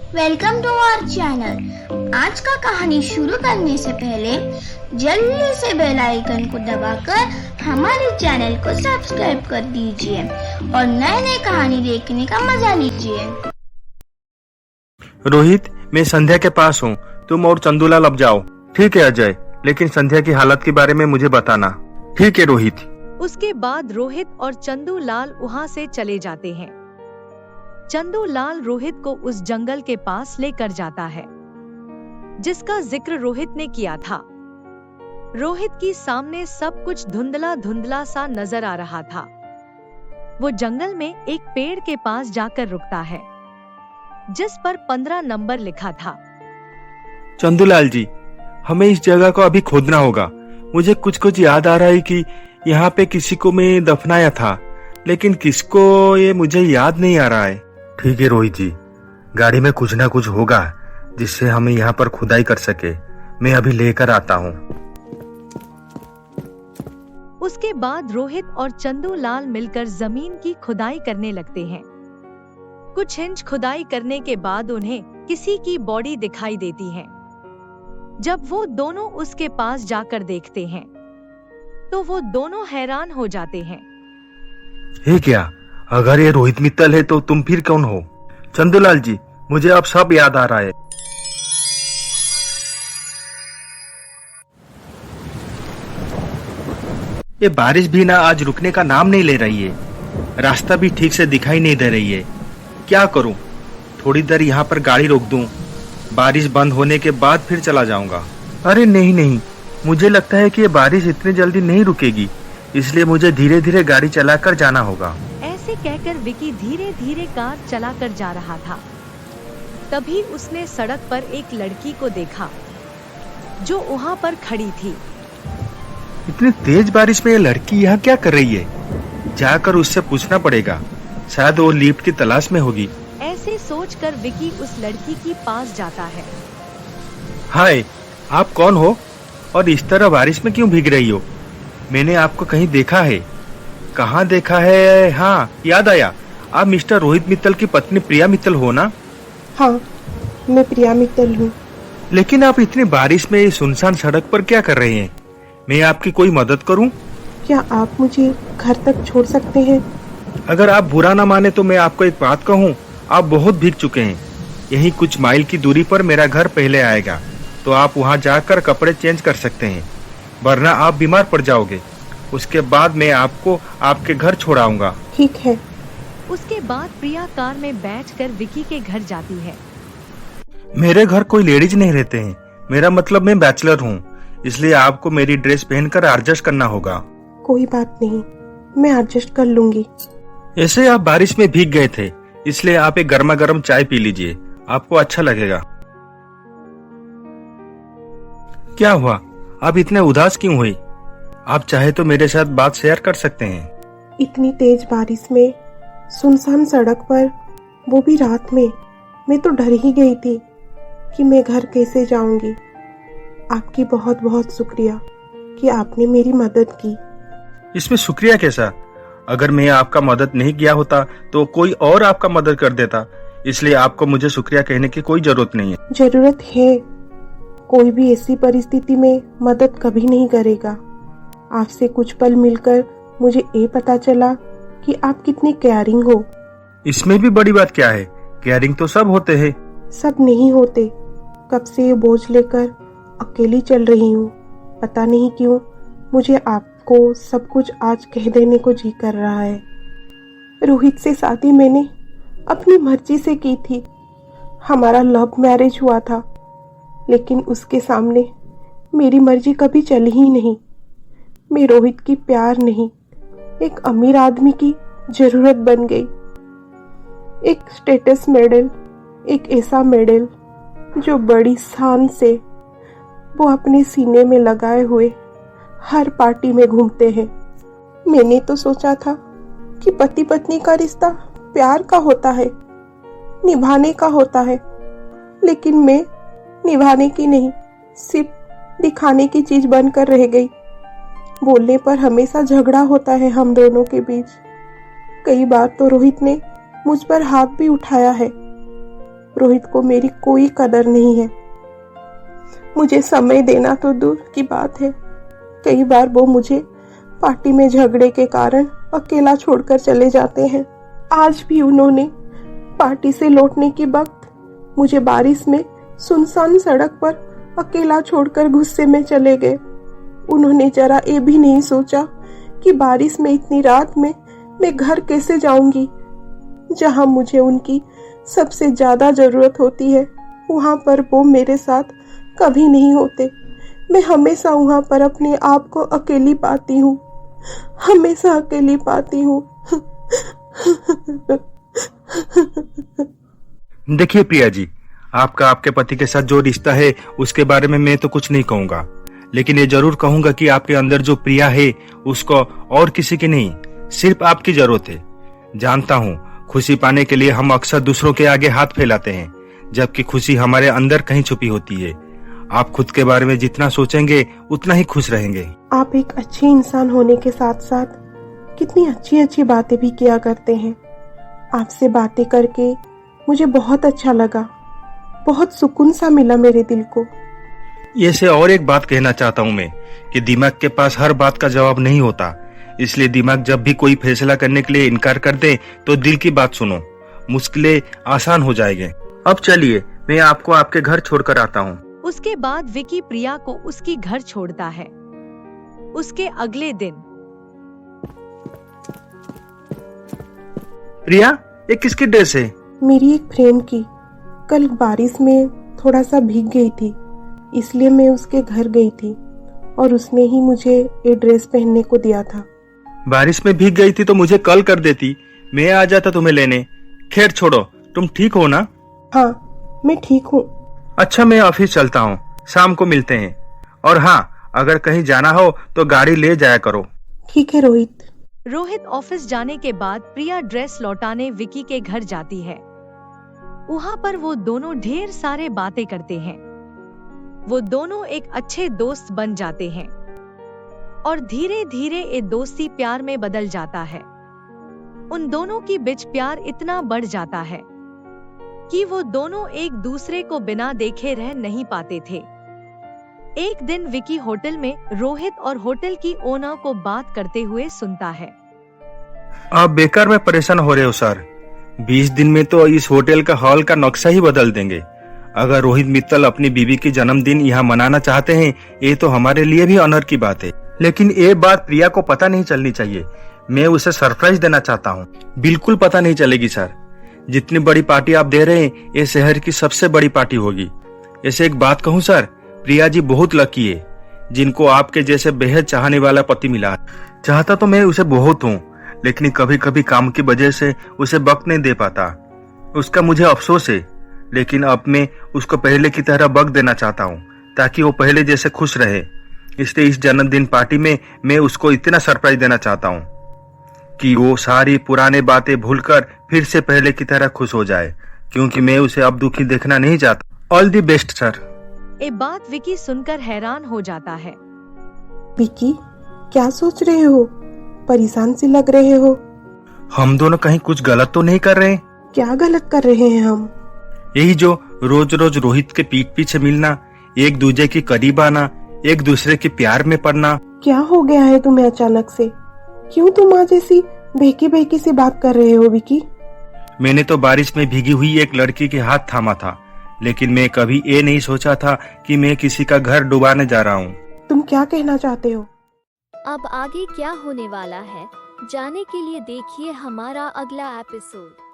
Welcome to our channel. आज का कहानी शुरू करने से पहले जल्दी से बेल आइकन को दबाकर हमारे चैनल को सब्सक्राइब कर दीजिए और नए नए कहानी देखने का मजा लीजिए। रोहित, मैं संध्या के पास हूँ। तुम और चंदूलाल अब जाओ। ठीक है अजय, लेकिन संध्या की हालत के बारे में मुझे बताना। ठीक है रोहित। उसके बाद रोहित और चंदूलाल वहाँ से चले जाते हैं। चंदूलाल रोहित को उस जंगल के पास लेकर जाता है जिसका जिक्र रोहित ने किया था। रोहित की सामने सब कुछ धुंधला धुंधला सा नजर आ रहा था। वो जंगल में एक पेड़ के पास जाकर रुकता है जिस पर 15 नंबर लिखा था। चंदूलाल जी, हमें इस जगह को अभी खोदना होगा। मुझे कुछ कुछ याद आ रहा है कि यहाँ पे किसी को मैं दफनाया था, लेकिन किसको ये मुझे याद नहीं आ रहा है। ठीक है रोहित जी, गाड़ी में कुछ ना कुछ होगा जिससे हम यहाँ पर खुदाई कर सके। मैं अभी लेकर आता हूँ। उसके बाद रोहित और चंदूलाल मिलकर जमीन की खुदाई करने लगते हैं। कुछ इंच खुदाई करने के बाद उन्हें किसी की बॉडी दिखाई देती है। जब वो दोनों उसके पास जाकर देखते हैं तो वो दोनों हैरान हो जाते हैं। ये क्या? अगर ये रोहित मित्तल है तो तुम फिर कौन हो? चंदूलाल जी, मुझे अब सब याद आ रहा है। ये बारिश भी ना आज रुकने का नाम नहीं ले रही है। रास्ता भी ठीक से दिखाई नहीं दे रही है। क्या करूं? थोड़ी देर यहाँ पर गाड़ी रोक दूं, बारिश बंद होने के बाद फिर चला जाऊंगा। अरे नहीं नहीं, मुझे लगता है कि ये बारिश इतनी जल्दी नहीं रुकेगी, इसलिए मुझे धीरे धीरे गाड़ी चलाकर जाना होगा। ऐसे कहकर विकी धीरे धीरे कार चलाकर जा रहा था। तभी उसने सड़क पर एक लड़की को देखा जो वहाँ पर खड़ी थी। इतनी तेज बारिश में ये लड़की यहाँ क्या कर रही है? जाकर उससे पूछना पड़ेगा, शायद वो लिफ्ट की तलाश में होगी। ऐसे सोचकर विकी उस लड़की के पास जाता है। हाय, आप कौन हो और इस तरह बारिश में क्यों भीग रही हो? मैंने आपको कहीं देखा है। कहाँ देखा है? हाँ, याद आया। आप मिस्टर रोहित मित्तल की पत्नी प्रिया मित्तल हो ना? हाँ, मैं प्रिया मित्तल हूँ। लेकिन आप इतनी बारिश में सुनसान सड़क पर क्या कर रहे हैं? मैं आपकी कोई मदद करूं? क्या आप मुझे घर तक छोड़ सकते हैं? अगर आप बुरा ना माने तो मैं आपको एक बात कहूं, आप बहुत भीग चुके हैं। यहीं कुछ माइल की दूरी पर मेरा घर पहले आएगा, तो आप वहां जाकर कपड़े चेंज कर सकते हैं, वरना आप बीमार पड़ जाओगे। उसके बाद मैं आपको आपके घर छोड़ाऊंगा। ठीक है। उसके बाद प्रिया कार में बैठकर विकी के घर जाती है। मेरे घर कोई लेडीज नहीं रहते हैं। मेरा मतलब मैं बैचलर हूँ, इसलिए आपको मेरी ड्रेस पहनकर एडजस्ट करना होगा। कोई बात नहीं, मैं एडजस्ट कर लूंगी। ऐसे आप बारिश में भीग गए थे, इसलिए आप एक गर्मा गर्म चाय पी लीजिए, आपको अच्छा लगेगा। क्या हुआ? आप इतने उदास क्यों हुई? आप चाहे तो मेरे साथ बात शेयर कर सकते हैं। इतनी तेज बारिश में सुनसान सड़क पर, वो भी रात में, मैं तो डर ही गई थी कि मैं घर कैसे जाऊंगी। आपकी बहुत बहुत शुक्रिया कि आपने मेरी मदद की। इसमें शुक्रिया कैसा? अगर मैं आपका मदद नहीं किया होता तो कोई और आपका मदद कर देता, इसलिए आपको मुझे शुक्रिया कहने की कोई जरूरत नहीं है। जरूरत है। कोई भी ऐसी परिस्थिति में मदद कभी नहीं करेगा। आपसे कुछ पल मिलकर मुझे ये पता चला कि आप कितने केयरिंग हो। इसमें भी बड़ी बात क्या है? केयरिंग तो सब होते हैं। सब नहीं होते। कब से ये बोझ लेकर अकेली चल रही हूँ। पता नहीं क्यों मुझे आपको सब कुछ आज कह देने को जी कर रहा है। रोहित से शादी मैंने अपनी मर्जी से की थी। हमारा लव मैरिज हुआ था, लेकिन उसके सामने मेरी मर्जी कभी चली ही नहीं। मैं रोहित की प्यार नहीं, एक अमीर आदमी की जरूरत बन गई। एक स्टेटस मेडल, एक ऐसा मेडल जो बड़ी शान से वो अपने सीने में लगाए हुए हर पार्टी में घूमते हैं। मैंने तो सोचा था कि पति पत्नी का रिश्ता प्यार का होता है, निभाने का होता है, लेकिन मैं निभाने की नहीं, सिर्फ दिखाने की चीज बनकर रह गई। बोलने पर हमेशा झगड़ा होता है हम दोनों के बीच। कई बार तो रोहित ने मुझ पर हाथ भी उठाया है। रोहित को मेरी कोई कदर नहीं है। मुझे समय देना तो दूर की बात है, कई बार वो मुझे पार्टी में झगड़े के कारण अकेला छोड़कर चले जाते हैं। आज भी उन्होंने पार्टी से लौटने के वक्त मुझे बारिश में सुनसान सड़क पर अकेला छोड़कर गुस्से में चले गए। उन्होंने जरा ये भी नहीं सोचा कि बारिश में इतनी रात में मैं घर कैसे जाऊंगी। जहां मुझे उनकी सबसे ज्यादा जरूरत होती है वहां पर वो मेरे साथ कभी नहीं होते। मैं हमेशा वहां पर अपने आप को अकेली पाती हूँ, हमेशा अकेली पाती हूँ। देखिए प्रिया जी, आपका आपके पति के साथ जो रिश्ता है उसके बारे में मैं तो कुछ नहीं कहूंगा, लेकिन ये जरूर कहूंगा कि आपके अंदर जो प्रिया है उसको और किसी की नहीं, सिर्फ आपकी जरूरत है। जानता हूँ खुशी पाने के लिए हम अक्सर दूसरों के आगे हाथ फैलाते हैं, जबकि खुशी हमारे अंदर कहीं छुपी होती है। आप खुद के बारे में जितना सोचेंगे उतना ही खुश रहेंगे। आप एक अच्छे इंसान होने के साथ साथ कितनी अच्छी अच्छी बातें भी किया करते हैं। आपसे बातें करके मुझे बहुत अच्छा लगा, बहुत सुकून सा मिला मेरे दिल को। ये से और एक बात कहना चाहता हूँ मैं कि दिमाग के पास हर बात का जवाब नहीं होता, इसलिए दिमाग जब भी कोई फैसला करने के लिए इनकार कर दे तो दिल की बात सुनो, मुश्किलें आसान हो जाएंगे। अब चलिए मैं आपको आपके घर छोड़कर आता हूँ। उसके बाद विकी प्रिया को उसकी घर छोड़ता है। उसके अगले दिन प्रिया, ये किसकी ड्रेस है? मेरी एक फ्रेंड की। कल बारिश में थोड़ा सा भीग गई थी, इसलिए मैं उसके घर गई थी और उसने ही मुझे ये ड्रेस पहनने को दिया था। बारिश में भीग गई थी तो मुझे कॉल कर देती, मैं आ जाता तुम्हें लेने। खैर छोड़ो, तुम ठीक हो ना? हाँ, मैं ठीक हूँ। अच्छा, मैं ऑफिस चलता हूँ, शाम को मिलते हैं। और हाँ, अगर कहीं जाना हो तो गाड़ी ले जाया करो। ठीक है रोहित। रोहित ऑफिस जाने के बाद प्रिया ड्रेस लौटाने विकी के घर जाती है। वहाँ पर वो दोनों ढेर सारे बातें करते हैं। वो दोनों एक अच्छे दोस्त बन जाते हैं और धीरे धीरे ये दोस्ती प्यार में बदल जाता है। उन दोनों की बीच प्यार इतना बढ़ जाता है कि वो दोनों एक दूसरे को बिना देखे रह नहीं पाते थे। एक दिन विकी होटल में रोहित और होटल की ओनर को बात करते हुए सुनता है। आप बेकार में परेशान हो रहे हो सर, 20 दिन में तो इस होटल का हॉल का नक्शा ही बदल देंगे। अगर रोहित मित्तल अपनी बीवी की जन्मदिन यहाँ मनाना चाहते हैं, ये तो हमारे लिए भी ऑनर की बात है, लेकिन ये बात प्रिया को पता नहीं चलनी चाहिए। मैं उसे सरप्राइज देना चाहता हूँ। बिल्कुल पता नहीं चलेगी सर। जितनी बड़ी पार्टी आप दे रहे हैं ये शहर की सबसे बड़ी पार्टी होगी। ऐसे एक बात कहूँ सर, प्रिया जी बहुत लकी है जिनको आपके जैसे बेहद चाहने वाला पति मिला। चाहता तो मैं उसे बहुत हूँ, लेकिन कभी कभी काम की वजह से उसे वक्त नहीं दे पाता। उसका मुझे अफसोस है, लेकिन अब मैं उसको पहले की तरह वक्त देना चाहता हूँ ताकि वो पहले जैसे खुश रहे। इसलिए इस जन्मदिन पार्टी में मैं उसको इतना सरप्राइज देना चाहता हूँ कि वो सारी पुरानी बातें भूलकर फिर से पहले की तरह खुश हो जाए, क्योंकि मैं उसे अब दुखी देखना नहीं चाहता। All the best sir. ये बात विकी सुनकर हैरान हो जाता है। विकी, क्या सोच रहे हो? परेशान से लग रहे हो। हम दोनों कहीं कुछ गलत तो नहीं कर रहे? क्या गलत कर रहे हैं हम? यही जो रोज रोज रोहित के पीठ पीछे मिलना, एक दूसरे के करीब आना, एक दूसरे के प्यार में पड़ना। क्या हो गया है तुम्हें अचानक से? क्यों तुम आज ऐसी बहकी बहकी सी बात कर रहे हो विकी? मैंने तो बारिश में भीगी हुई एक लड़की के हाथ थामा था, लेकिन मैं कभी ये नहीं सोचा था कि मैं किसी का घर डुबाने जा रहा हूँ। तुम क्या कहना चाहते हो? अब आगे क्या होने वाला है जानने के लिए देखिए हमारा अगला एपिसोड।